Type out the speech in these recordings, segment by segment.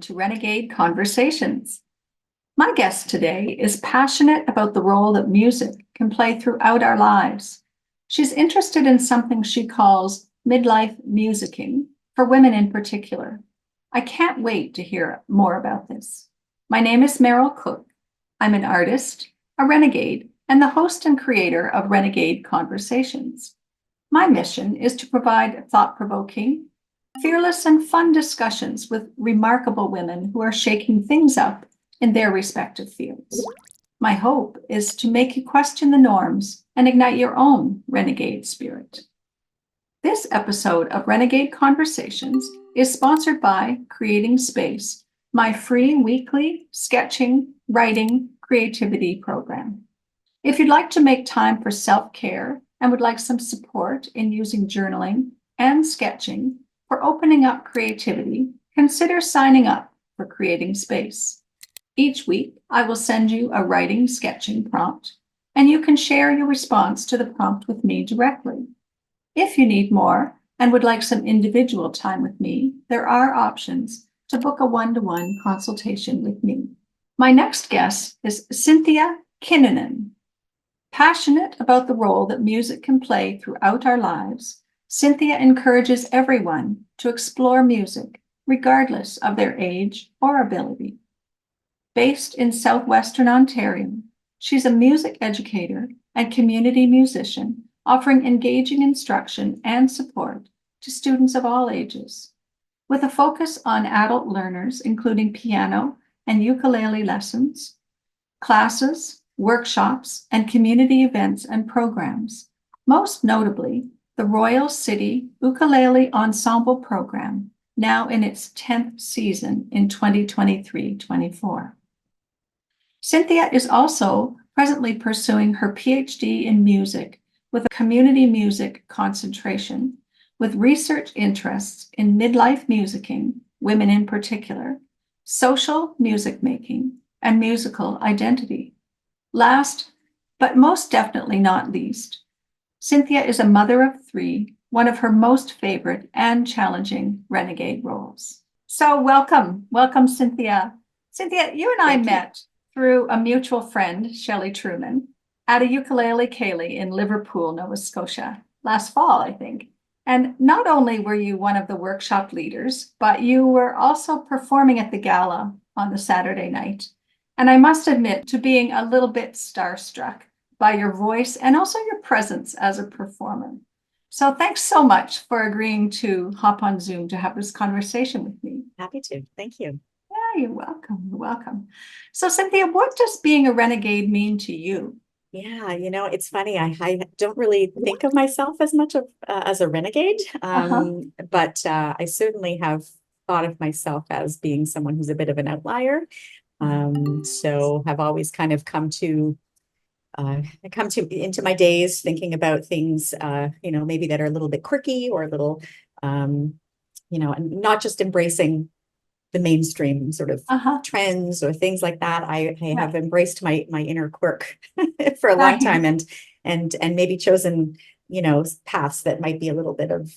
to Renegade Conversations. My guest today is passionate about the role that music can play throughout our lives. She's interested in something she calls midlife musicking, for women in particular. I can't wait to hear more about this. My name is Meryl Cook. I'm an artist, a renegade, and the host and creator of Renegade Conversations. My mission is to provide thought-provoking, fearless, and fun discussions with remarkable women who are shaking things up in their respective fields. My hope is to make you question the norms and ignite your own renegade spirit. This episode of Renegade Conversations is sponsored by Creating Space, my free weekly sketching, writing, creativity program. If you'd like to make time for self-care and would like some support in using journaling and sketching for opening up creativity, consider signing up for Creating Space. Each week, I will send you a writing sketching prompt, and you can share your response to the prompt with me directly. If you need more and would like some individual time with me, there are options to book a one-to-one consultation with me. My next guest is Cynthia Kinnunen. Passionate about the role that music can play throughout our lives, Cynthia encourages everyone to explore music, regardless of their age or ability. Based in southwestern Ontario, she's a music educator and community musician, offering engaging instruction and support to students of all ages. With a focus on adult learners, including piano and ukulele lessons, classes, workshops, and community events and programs, most notably the Royal City Ukulele Ensemble Program, now in its 10th season in 2023-24. Cynthia is also presently pursuing her PhD in music with a community music concentration, with research interests in midlife musicking, women in particular, social music making, and musical identity. Last, but most definitely not least, Cynthia is a mother of three, one of her most favorite and challenging renegade roles. So welcome, Cynthia. Cynthia, you and I met through a mutual friend, Shelley Truman, at a ukulele ceilidh in Liverpool, Nova Scotia, last fall, I think. And not only were you one of the workshop leaders, but you were also performing at the gala on the Saturday night. And I must admit to being a little bit starstruck by your voice and also your presence as a performer. So thanks so much for agreeing to hop on Zoom to have this conversation with me. Happy to. Thank you. Yeah, you're welcome. You're welcome. So Cynthia, what does being a renegade mean to you? Yeah, it's funny. I don't really think of myself as much of as a renegade, but I certainly have thought of myself as being someone who's a bit of an outlier. So have always kind of come to into my days thinking about things, maybe that are a little bit quirky or a little, and not just embracing the mainstream sort of trends or things like that. I have embraced my inner quirk for a long time and maybe chosen, paths that might be a little bit of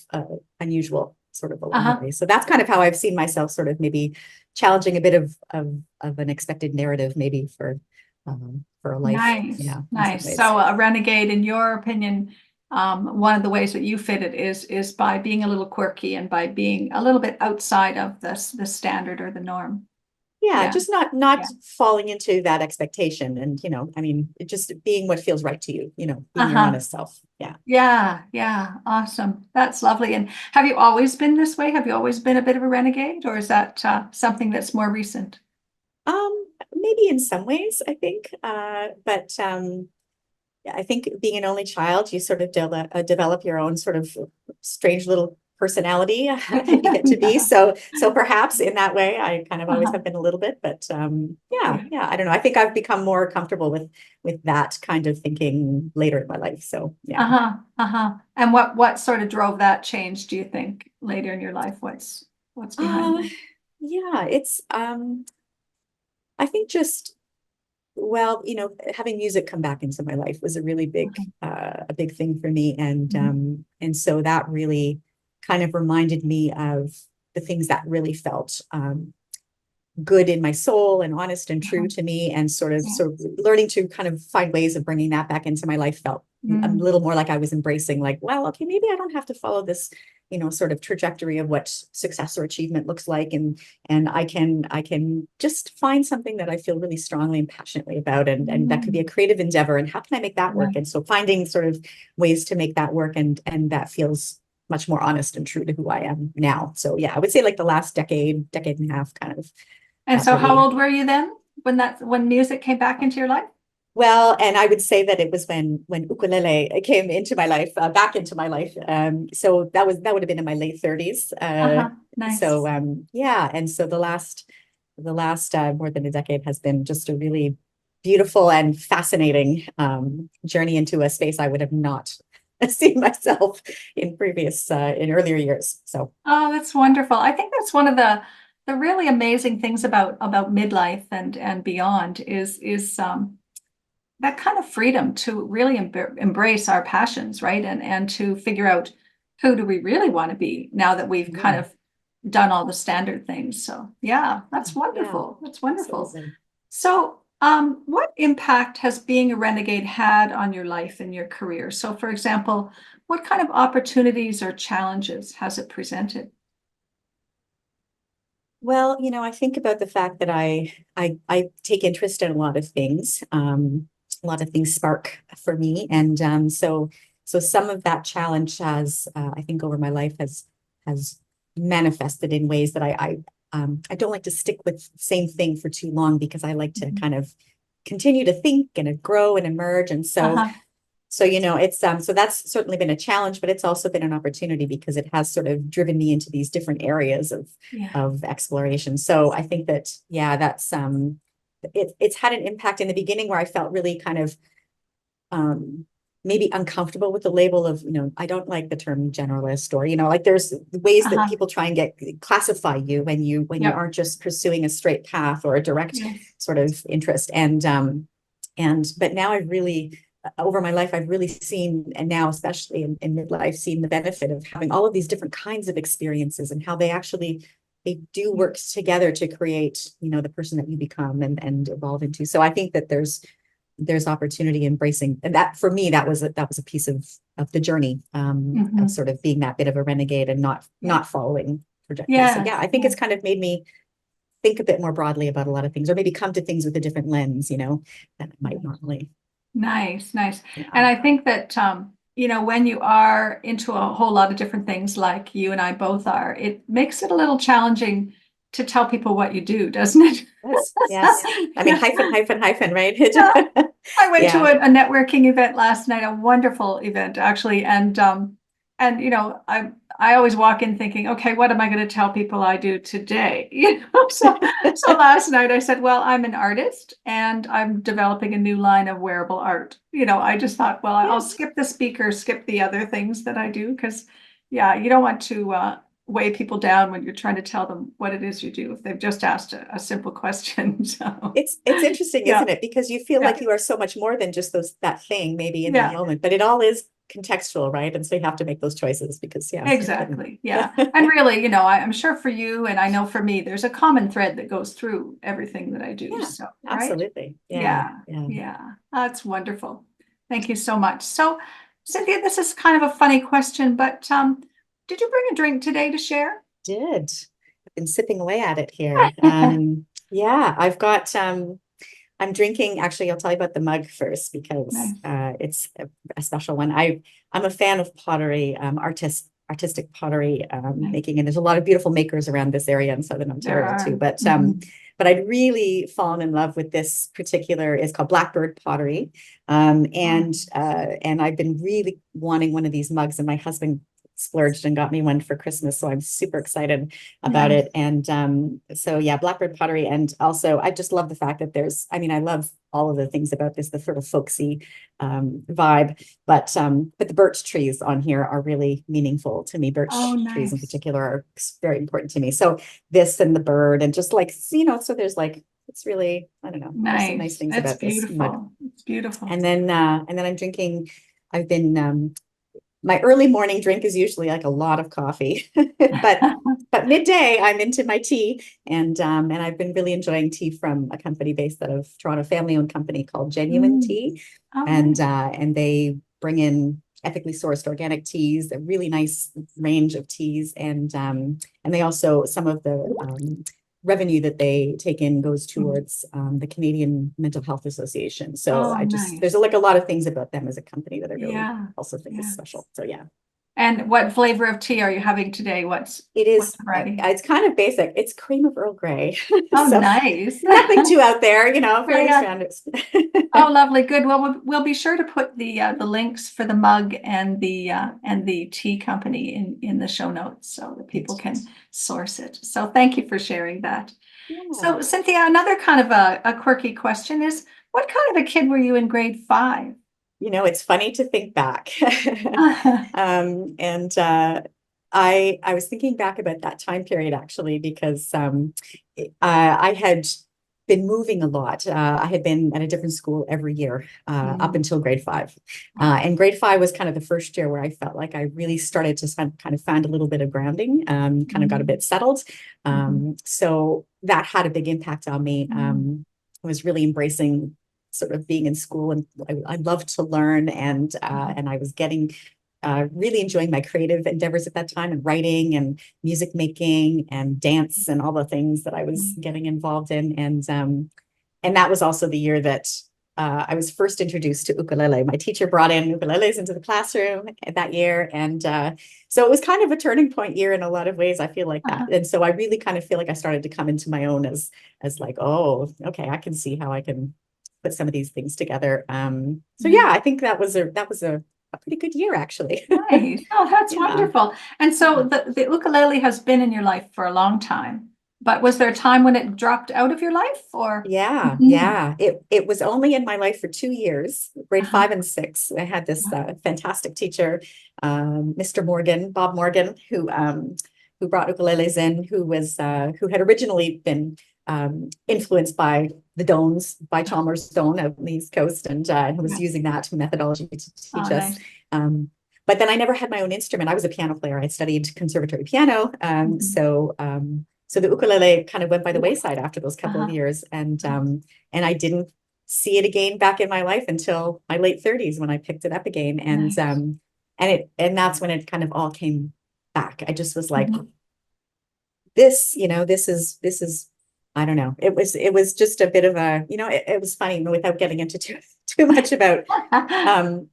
unusual sort of along the way. So that's kind of how I've seen myself sort of maybe challenging a bit of an expected narrative, maybe for a life. Nice. So a renegade, in your opinion, one of the ways that you fit it is by being a little quirky and by being a little bit outside of the standard or the norm. Just not falling into that expectation, and just being what feels right to you, being your honest self. Awesome. That's lovely. And have you always been this way? Have you always been a bit of a renegade, or is that something that's more recent? Maybe in some ways, I think, but I think being an only child, you sort of develop your own sort of strange little personality that you get to be. So perhaps in that way, I kind of always have been a little bit, but I don't know. I think I've become more comfortable with that kind of thinking later in my life. So And what sort of drove that change, do you think, later in your life? What's behind that? It's I think just, well, having music come back into my life was a really big thing for me. And so that really kind of reminded me of the things that really felt good in my soul and honest and true to me, and sort of learning to kind of find ways of bringing that back into my life felt a little more like I was embracing, like, well, okay, maybe I don't have to follow this, sort of trajectory of what success or achievement looks like, and I can just find something that I feel really strongly and passionately about, and that could be a creative endeavor, and how can I make that work? And so finding sort of ways to make that work, and that feels much more honest and true to who I am now. So yeah, I would say like the last decade and a half kind of. And so how old were you then when music came back into your life? Well, and I would say that it was when ukulele came into my life, back into my life. So that would have been in my late 30s. Nice. So yeah, and so the last more than a decade has been just a really beautiful and fascinating journey into a space I would have not seen myself in earlier years. So that's wonderful. I think that's one of the really amazing things about midlife and beyond is that kind of freedom to really embrace our passions, right? And to figure out who do we really want to be now that we've kind of done all the standard things. So yeah, that's wonderful. That's wonderful. Absolutely. So what impact has being a renegade had on your life and your career? So for example, what kind of opportunities or challenges has it presented? Well, I think about the fact that I take interest in a lot of things. A lot of things spark for me, and so some of that challenge has, I think, over my life has manifested in ways that I don't like to stick with the same thing for too long, because I like to kind of continue to think and grow and emerge, and so. So, it's so that's certainly been a challenge, but it's also been an opportunity, because it has sort of driven me into these different areas of exploration. So I think that, that's it's had an impact in the beginning, where I felt really kind of maybe uncomfortable with the label of, I don't like the term generalist, or, like there's ways that people try and classify you when you aren't just pursuing a straight path or a direct sort of interest. But now I've really, over my life, I've really seen, and now especially in midlife, seen the benefit of having all of these different kinds of experiences, and how they do work together to create, the person that you become and evolve into. So I think that there's opportunity embracing, and that for me, that was a piece of the journey of sort of being that bit of a renegade and not following trajectory. So I think it's kind of made me think a bit more broadly about a lot of things, or maybe come to things with a different lens, than I might normally. Nice. Yeah. And I think that, when you are into a whole lot of different things, like you and I both are, it makes it a little challenging to tell people what you do, doesn't it? Yes. I mean, hyphen, right? I went to a networking event last night, a wonderful event, actually. And I always walk in thinking, okay, what am I going to tell people I do today? So last night I said, well, I'm an artist and I'm developing a new line of wearable art. I just thought, well, I'll skip the speaker, skip the other things that I do, because you don't want to weigh people down when you're trying to tell them what it is you do if they've just asked a simple question. So it's interesting, isn't it? Because you feel like you are so much more than just that thing maybe in the moment, but it all is contextual, right? And so you have to make those choices, because exactly. And really, I'm sure for you, and I know for me, there's a common thread that goes through everything that I do. So absolutely. Yeah. That's wonderful. Thank you so much. So Cynthia, this is kind of a funny question, but did you bring a drink today to share? Did. I've been sipping away at it here. I've got I'm drinking, actually, I'll tell you about the mug first, because it's a special one. I'm a fan of pottery, artistic pottery making, and there's a lot of beautiful makers around this area in Southern Ontario too. But I'd really fallen in love with this particular, it's called Blackbird pottery. And I've been really wanting one of these mugs, and my husband splurged and got me one for Christmas, so I'm super excited about it. And so Blackbird pottery, and also I just love the fact that I love all of the things about this, the sort of folksy vibe, but the birch trees on here are really meaningful to me. Birch trees in particular are very important to me. So this and the bird, and just like, so there's like, it's really, I don't know, there's some nice things about this mug. It's beautiful. And then I'm drinking, I've been my early morning drink is usually like a lot of coffee, but but midday I'm into my tea, and I've been really enjoying tea from a company based out of Toronto, family-owned company called Genuine Tea, Oh, and nice. they bring in ethically sourced organic teas, a really nice range of teas, and they also some of the revenue that they take in goes towards the Canadian Mental Health Association. So Oh, there's nice. like a lot of things about them as a company that I really Yeah. also think is Yeah. special. So yeah. And what flavor of tea are you having today? It What's is, the variety? it's kind of basic. It's cream of Earl Grey. Oh, So nice. nothing too out there, Yeah, fairly yeah. standard. Oh, lovely. Good. Well, we'll be sure to put the links for the mug and the tea company in the show notes so that people can source it. So thank you for sharing that. Yeah. So Cynthia, another kind of a quirky question is, what kind of a kid were you in grade 5? It's funny to think back. And I was thinking back about that time period actually, because I had been moving a lot. I had been at a different school every year up until grade 5. And grade 5 was kind of the first year where I felt like I really started to kind of find a little bit of grounding, kind of got a bit settled. So that had a big impact on me. I was really embracing sort of being in school, and I loved to learn, and I was getting really enjoying my creative endeavors at that time, and writing and music making and dance and all the things that I was getting involved in. And that was also the year that I was first introduced to ukulele. My teacher brought in ukuleles into the classroom that year. And so it was kind of a turning point year in a lot of ways, I feel like that. And so I really kind of feel like I started to come into my own as like, oh, okay, I can see how I can put some of these things together. So yeah, I think that was a pretty good year actually. Nice. Oh, that's Yeah. wonderful. And so the ukulele has been in your life for a long time, but was there a time when it dropped out of your life or? Yeah, Mhm. yeah. It was only in my life for 2 years, grade Uh-huh. 5 and 6. I had this fantastic teacher, Mr. Morgan, Bob Morgan, who brought ukuleles in, who had originally been influenced by the Dones, by Chalmers Stone out on the East Coast, and who was Yeah. using that methodology to Oh, teach us. nice. But then I never had my own instrument. I was a piano player. I studied conservatory piano. So the ukulele kind of went by the wayside after those couple of Uh-huh. years, and I didn't see it again back in my life until my late 30s when I picked it up again, Nice. and that's when it kind of all came back. I just was like, Mhm. this is I don't know. It was just a bit of a, it was funny without getting into too much about um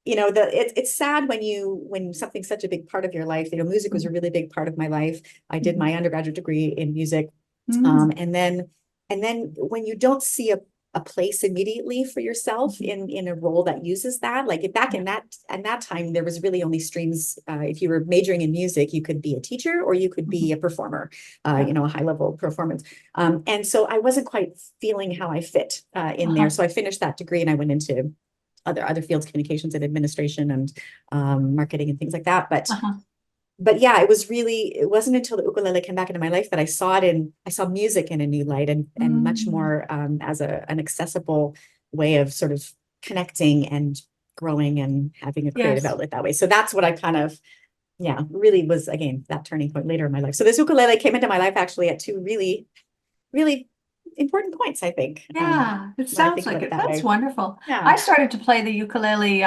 it's sad when something's such a big part of your life. Music was a really big part of my life. I did my undergraduate degree in music. Mhm. And then when you don't see a place immediately for yourself in a role that uses that, like back in that time, there was really only streams. If you were majoring in music, you could be a teacher or you could be a performer, Yeah. a high level performance. And so I wasn't quite feeling how I fit in there. Uh-huh. So I finished that degree and I went into other fields, communications and administration, and marketing and things like that. Uh-huh. But yeah, it wasn't until the ukulele came back into my life that I saw music in a new light, and much Mm. more as an accessible way of sort of connecting and growing and having a creative Yes. outlet that way. So that's what I kind of, yeah, really was, again, that turning point later in my life. So this ukulele came into my life actually at two really, really important points, I think, Yeah, it when I sounds think like about it it. that That's way. wonderful. Yeah. I started to play the ukulele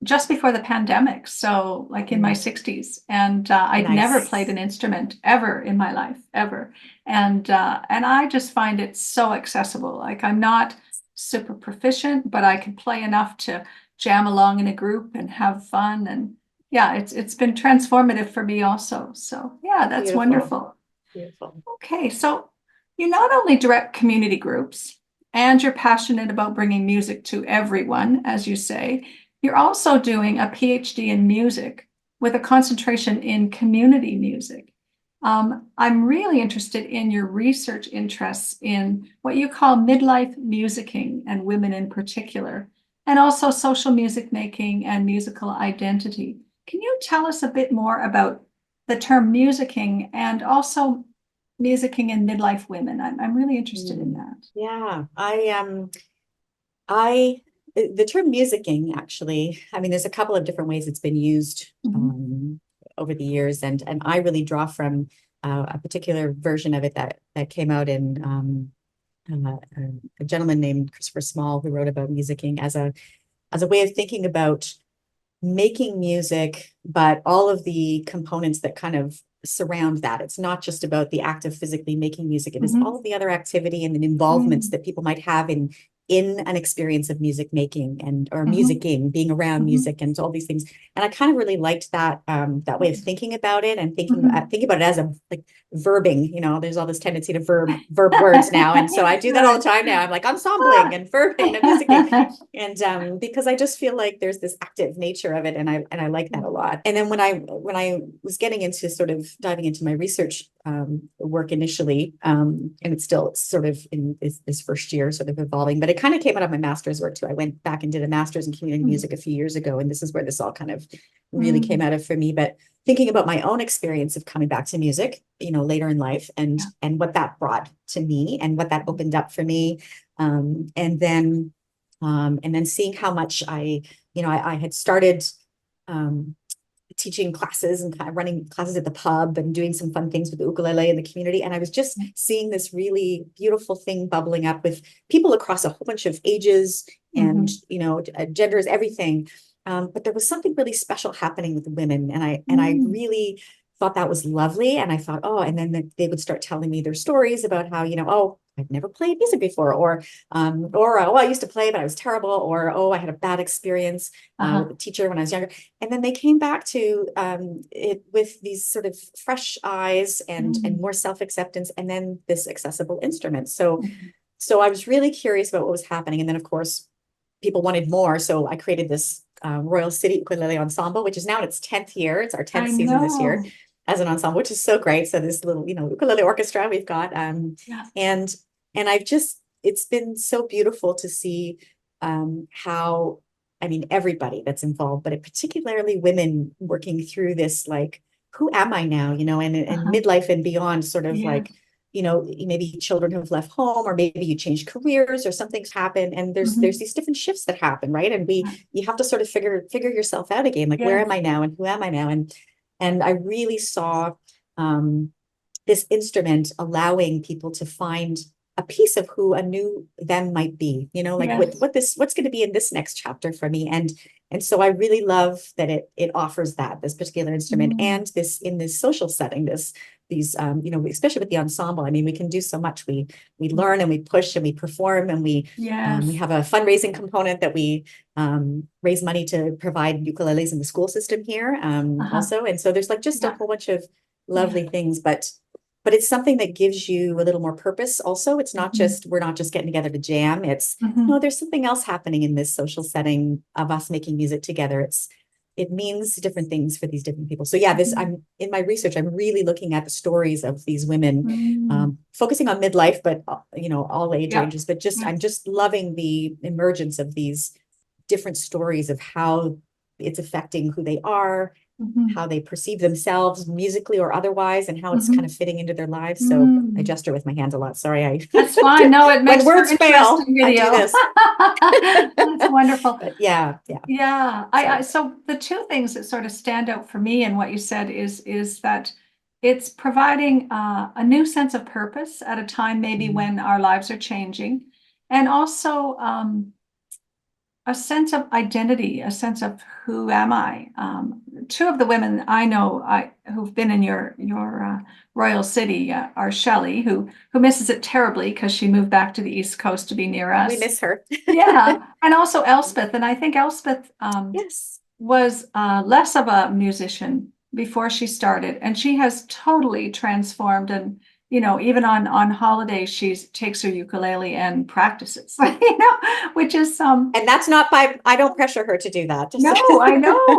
just before the pandemic, so like in my Mm, 60s, and I'd never played nice. an instrument ever in my life, ever. And I just find it so accessible. Like I'm not super proficient, but I can play enough to jam along in a group and have fun. And yeah, it's been transformative for me also. So yeah, that's Beautiful. wonderful. Beautiful. Okay, so you not only direct community groups and you're passionate about bringing music to everyone, as you say, you're also doing a PhD in music with a concentration in community music. I'm really interested in your research interests in what you call midlife musicking and women in particular, and also social music making and musical identity. Can you tell us a bit more about the term musicking and also musicking and midlife women? I'm really interested in Mm, that. yeah, I the term musicking actually, I mean, there's a couple of different ways it's been used Mhm. over the years. And I really draw from a particular version of it that came out in a gentleman named Christopher Small, who wrote about musicking as a way of thinking about making music, but all of the components that kind of surround that. It's not just about the act of physically making music. It is all of the other activity and the involvements that people might have in an experience of music making and or musicking, being around music and all these things. And I kind of really liked that that way of thinking about it and thinking about it as a like verbing. You know, there's all this tendency to verb words now, and so I do that all the time now. I'm like ensembling and verbing and musicking, and because I just feel like there's this active nature of it, and I like that a lot. And then when I was getting into sort of diving into my research work initially, and it's still sort of in this first year, sort of evolving, but it kind of came out of my master's work too. I went back and did a master's in community music a few years ago, and this is where this all kind of really came out of for me. But thinking about my own experience of coming back to music, you know, later in life, and what that brought to me and what that opened up for me, and then seeing how much I had started teaching classes and kind of running classes at the pub and doing some fun things with the ukulele in the community. And I was just seeing this really beautiful thing bubbling up with people across a whole bunch of ages and, you know, genders, everything. But there was something really special happening with women. And I really thought that was lovely. And I thought, oh, and then they would start telling me their stories about how, you know, oh, I've never played music before, or oh, I used to play, but I was terrible, or oh, I had a bad experience with a teacher when I was younger. And then they came back to it with these sort of fresh eyes and more self-acceptance, and then this accessible instrument. So I was really curious about what was happening. And then, of course, people wanted more. So I created this Royal City Ukulele Ensemble, which is now in its 10th year. It's our 10th season this year as an ensemble, which is so great. So this little, you know, ukulele orchestra we've got, and it's been so beautiful to see how, I mean, everybody that's involved, but particularly women working through this, like, who am I now, you know, and midlife and beyond, sort of like, you know, maybe children who've left home, or maybe you change careers or something's happened, and there's these different shifts that happen, right? And you have to sort of figure yourself out again, like, where am I now and who am I now? And I really saw this instrument allowing people to find a piece of who a new them might be, you know, like what's going to be in this next chapter for me. And so I really love that it offers this particular instrument and this in this social setting, these you know, especially with the ensemble. I mean, we can do so much. We learn and we push and we perform, and we have a fundraising component that we raise money to provide ukuleles in the school system here also. And so there's like just a whole bunch of lovely things, but it's something that gives you a little more purpose also. It's not just, we're not just getting together to jam. It's, no, there's something else happening in this social setting of us making music together. It means different things for these different people. So I'm in my research, I'm really looking at the stories of these women, focusing on midlife, but you know, all age ranges, but I'm just loving the emergence of these different stories of how it's affecting who they are, how they perceive themselves musically or otherwise, and how it's kind of fitting into their lives. So I gesture with my hands a lot. Sorry, that's fine. No, it makes when words fail, video. I do this. That's wonderful. But so the two things that sort of stand out for me in what you said is that it's providing a new sense of purpose at a time maybe when our lives are changing, and also a sense of identity, a sense of who am I. Two of the women I know who've been in your Royal City are Shelley, who misses it terribly because she moved back to the East Coast to be near us. We miss her. And also Elspeth. And I think Elspeth was less of a musician before she started, and she has totally transformed. And you know, even on holidays, she takes her ukulele and practices, you know, which is and that's not I don't pressure her to do that. No,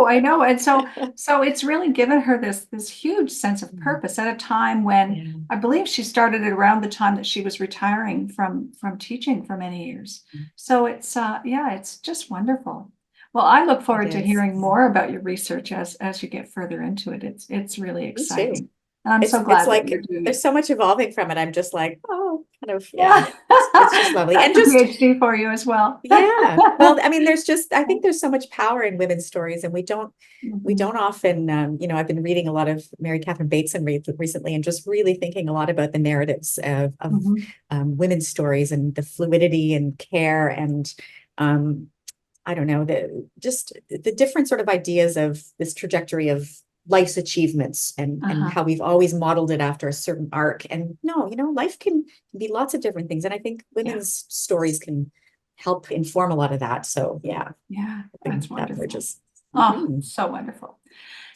I know. And so it's really given her this huge sense of purpose at a time when I believe she started it around the time that she was retiring from teaching for many years. So it's it's just wonderful. Well, I look forward to hearing more about your research as you get further into it. It's really exciting. And I'm so glad that you're doing there's so much evolving from it. I'm just like, oh, kind of, yeah, it's just lovely. That's And a just, PhD for you as well. yeah. Well, I mean, I think there's so much power in women's stories, and we Mhm. don't often, I've been reading a lot of Mary Catherine Bateson recently, and just really thinking a lot about the narratives of Mhm. women's stories and the fluidity and care and, I don't know, the different sort of ideas of this trajectory of life's achievements and Uh-huh. how we've always modeled it after a certain arc. And no, life can be lots of different things. And I think Yeah. women's stories can help inform a lot of that. So yeah, Yeah. I think That's that wonderful. emerges. Oh, Mhm. so wonderful.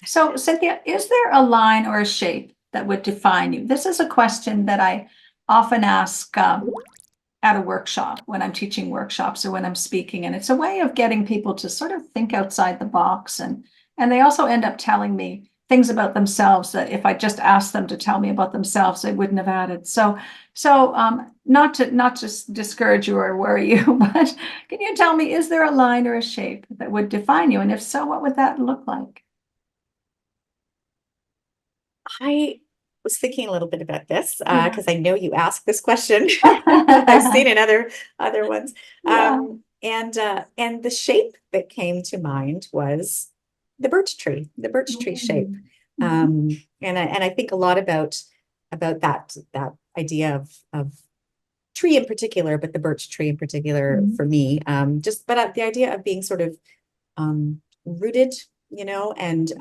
So, Cynthia, is there a line or a shape that would define you? This is a question that I often ask at a workshop when I'm teaching workshops or when I'm speaking, and it's a way of getting people to sort of think outside the box, and they also end up telling me things about themselves that if I just asked them to tell me about themselves, they wouldn't have added. So, not to discourage you or worry you, but can you tell me, is there a line or a shape that would define you? And if so, what would that look like? I was thinking a little bit about this Yeah. because I know you asked this question. I've seen in other ones. Yeah. And the shape that came to mind was the birch tree shape. Mm. Mhm. And I think a lot about that idea of tree in particular, but the birch tree in particular Mhm. for me. But the idea of being sort of rooted, and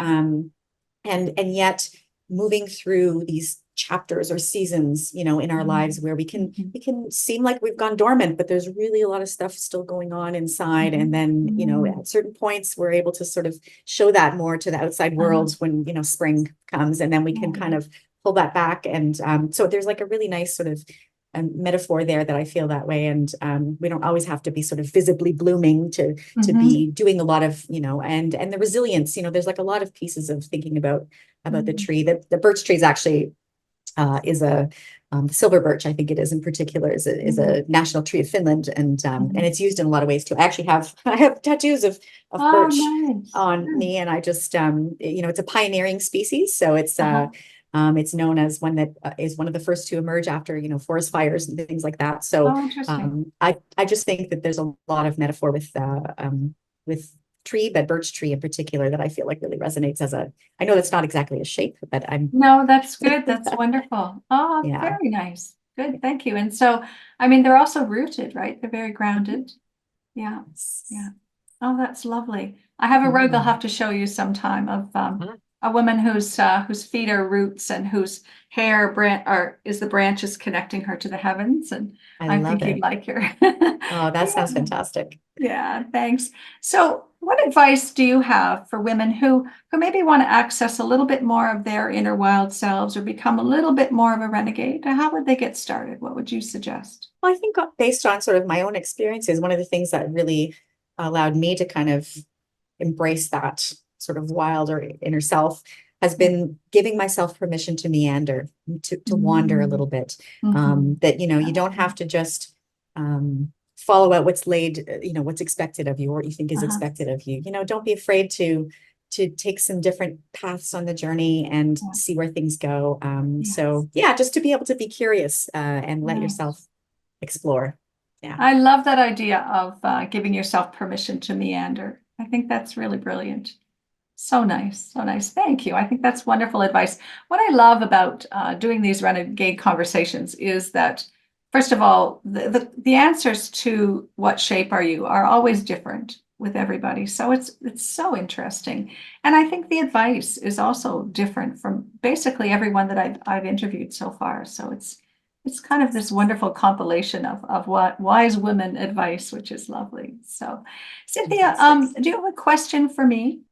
yet moving through these chapters or seasons, in our lives where we can Mhm. we can seem like we've gone dormant, but there's really a lot of stuff still going on inside. And Mhm. then, Mhm. at certain points, we're able to sort of show that more to the outside Uh-huh. world when, spring comes, and then we can kind Mhm. of pull that back. And so there's like a really nice sort of metaphor there that I feel that way. And we don't always have to be sort of visibly blooming to Mhm. be doing a lot of, and the resilience, there's like a lot of pieces of thinking about the Mhm. tree. The birch tree is actually is a silver birch, I think it is in particular, is Mhm. a national tree of Finland, and Mhm. it's used in a lot of ways too. I actually have I have tattoos of Oh, birch nice. on Good. me, and I just it's a pioneering species, so Uh-huh. it's known as one that is one of the first to emerge after forest fires and things like that. So Oh, interesting. I just think that there's a lot of metaphor with tree, but birch tree in particular, that I feel like really resonates as I know that's not exactly a shape, but No, that's good. That's wonderful. Oh, yeah. very nice. Good. Thank you. And so, I mean, they're also rooted, right? They're very grounded. Yeah. Yeah. Oh, that's lovely. I have a rug I'll Mhm. have to show you sometime of Ah, a woman whose feet are roots and whose hair is the branches connecting her to the heavens. And I I love think you'd it. like her. Oh, that Yeah. sounds fantastic. Yeah, thanks. So, what advice do you have for women who maybe want to access a little bit more of their inner wild selves or become a little bit more of a renegade? How would they get started? What would you suggest? Well, I think based on sort of my own experiences, one of the things that really allowed me to kind of embrace that sort of wilder inner self has Yeah. been giving myself permission to meander, to wander a Mm-hmm. little bit. Mm-hmm. That you don't have to just follow out what's what's expected of you or what you think is Uh-huh. expected of you. Don't be afraid to take some different paths on the journey and Yeah. see where things go. Yes. So yeah, just to be able to be curious and let Nice. yourself explore. Yeah. I love that idea of giving yourself permission to meander. I think that's really brilliant. So nice. So nice. Thank you. I think that's wonderful advice. What I love about doing these renegade conversations is that, first of all, the answers to what shape are you are always different with everybody. So it's so interesting. And I think the advice is also different from basically everyone that I've interviewed so far. So it's kind of this wonderful compilation of what wise women advice, which is lovely. So, Cynthia, Fantastic. do you have a question for me?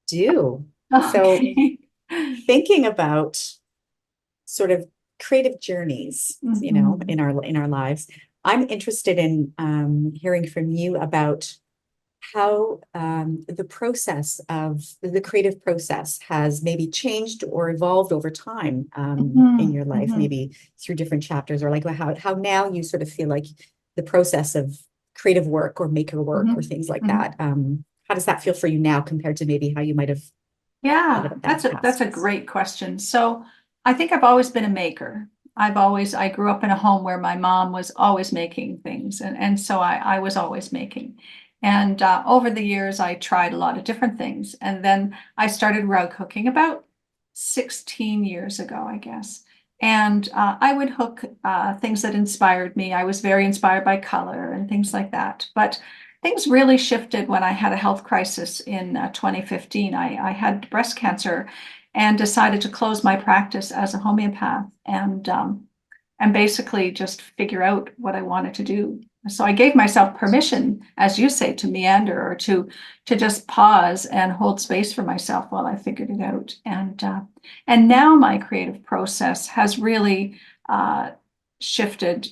Do. So Okay. thinking about sort of creative journeys, Mhm. in our lives, I'm interested in hearing from you about how the creative process has maybe changed or evolved over time in Mhm. your life, Mhm. maybe through different chapters, or like how now you sort of feel like the process of creative work or maker work or Mhm. things like Mhm. that. How does that feel for you now compared to maybe how you might have thought Yeah, about that in that's the a past? great question. So I think I've always been a maker. I grew up in a home where my mom was always making things, and so I was always making. And over the years, I tried a lot of different things, and then I started rug hooking about 16 years ago, I guess. And I would hook things that inspired me. I was very inspired by color and things like that. But things really shifted when I had a health crisis in 2015. I had breast cancer and decided to close my practice as a homeopath and basically just figure out what I wanted to do. So I gave myself permission, as you say, to meander or to just pause and hold space for myself while I figured it out. And now my creative process has really shifted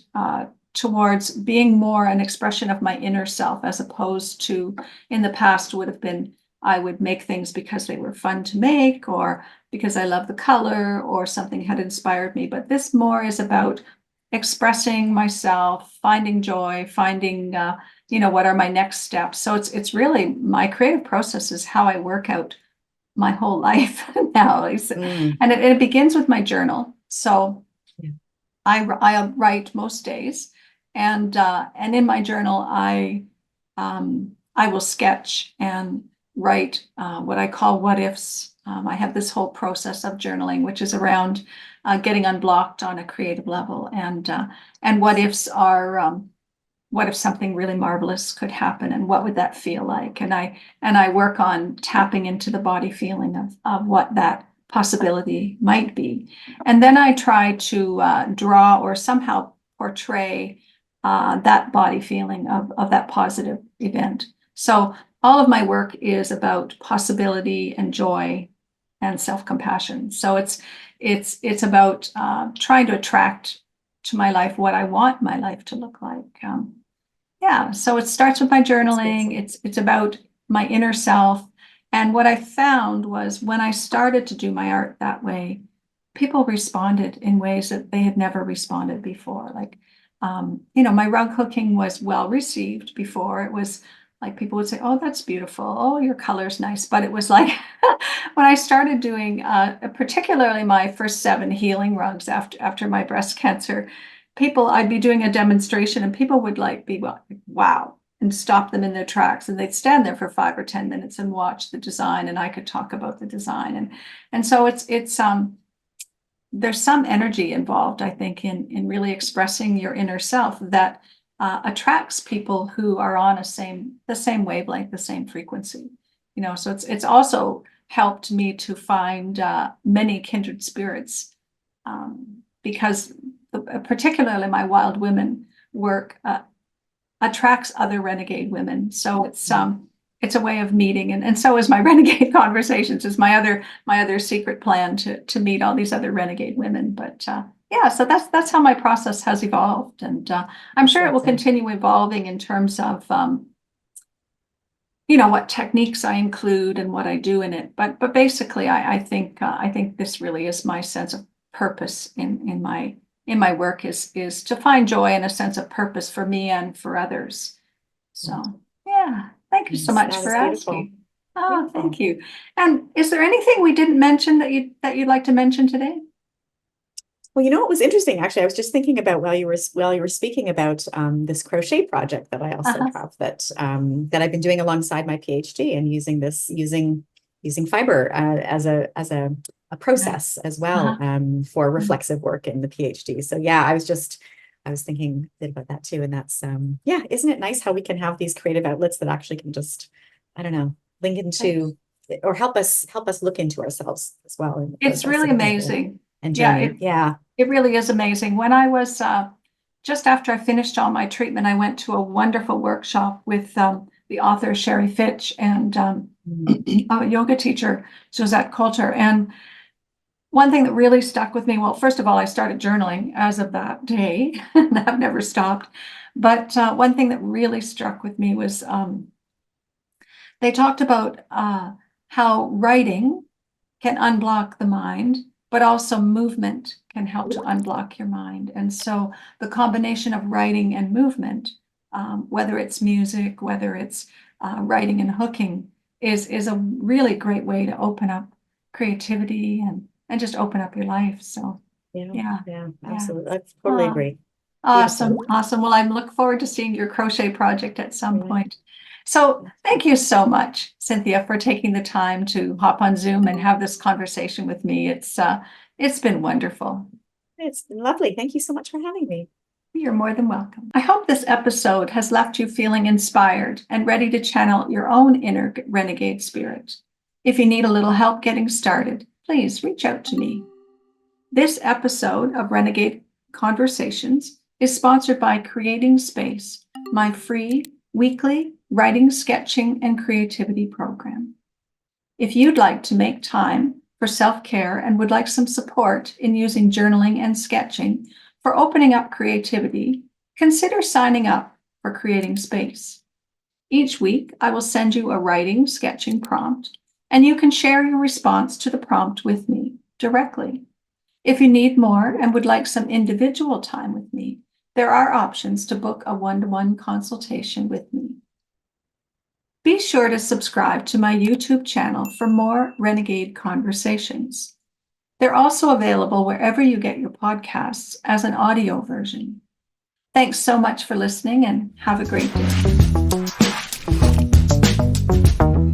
towards being more an expression of my inner self, as opposed to in the past would have been I would make things because they were fun to make or because I love the color or something had inspired me. But this more is about expressing myself, finding joy, finding what are my next steps. So it's really my creative process is how I work out my whole life now. And it begins with my journal. So Yeah. I write most days, and in my journal I will sketch and write what I call what ifs. I have this whole process of journaling, which is around getting unblocked on a creative level, and what ifs are. What if something really marvelous could happen, and what would that feel like? And I work on tapping into the body feeling of what that possibility might be. And then I try to draw or somehow portray that body feeling of that positive event. So all of my work is about possibility and joy and self-compassion. So it's about trying to attract to my life what I want my life to look like. Yeah, so it starts with my journaling. It's about my inner self. And what I found was when I started to do my art that way, people responded in ways that they had never responded before. Like, my rug hooking was well received before. It was like people would say, "Oh, that's beautiful. Oh, your color's nice." But it was like when I started doing, particularly my first 7 healing rugs after my breast cancer, I'd be doing a demonstration and people would like be wow and stop them in their tracks, and they'd stand there for 5 or 10 minutes and watch the design, and I could talk about the design. And so it's there's some energy involved, I think, in really expressing your inner self that attracts people who are on the same wavelength, the same frequency. So it's also helped me to find many kindred spirits, because particularly my wild women work attracts other renegade women. So it's a way of meeting, and so is my renegade conversations is my other secret plan to meet all these other renegade women. But yeah, so that's how my process has evolved, and I'm sure it will continue evolving in terms of what techniques I include and what I do in it. But basically, I think this really is my sense of purpose in my work is to find joy and a sense of purpose for me and for others. So yeah, thank you so much for asking. Oh, thank you. And is there anything we didn't mention that you'd like to mention today? Well, it was interesting. Actually, I was just thinking about while you were speaking about this crochet project that I also have that I've been doing alongside my PhD, and using fiber as a process as well for reflexive work in the PhD. So yeah, I was thinking a bit about that too, and that's isn't it nice how we can have these creative outlets that actually can just, I don't know, link into or help us look into ourselves as well. It's really amazing. And journey. It really is amazing. When I was just after I finished all my treatment, I went to a wonderful workshop with the author Sherry Fitch and a yoga teacher, Suzette Coulter. And one thing that really stuck with me, well, first of all, I started journaling as of that day, and I've never stopped. But one thing that really struck with me was they talked about how writing can unblock the mind, but also movement can help to unblock your mind. And so the combination of writing and movement, whether it's music, whether it's writing and hooking, is a really great way to open up creativity and just open up your life. So Yeah, absolutely. I totally Oh, agree. awesome. Beautiful. Awesome. Well, I look forward to seeing your crochet project at some Yeah. point. So thank you so much, Cynthia, for taking the time to hop on Zoom and have this conversation with me. It's been wonderful. It's been lovely. Thank you so much for having me. You're more than welcome. I hope this episode has left you feeling inspired and ready to channel your own inner renegade spirit. If you need a little help getting started, please reach out to me. This episode of Renegade Conversations is sponsored by Creating Space, my free weekly writing, sketching, and creativity program. If you'd like to make time for self-care and would like some support in using journaling and sketching for opening up creativity, consider signing up for Creating Space. Each week, I will send you a writing, sketching prompt, and you can share your response to the prompt with me directly. If you need more and would like some individual time with me, there are options to book a one-to-one consultation with me. Be sure to subscribe to my YouTube channel for more Renegade conversations. They're also available wherever you get your podcasts as an audio version. Thanks so much for listening and have a great day.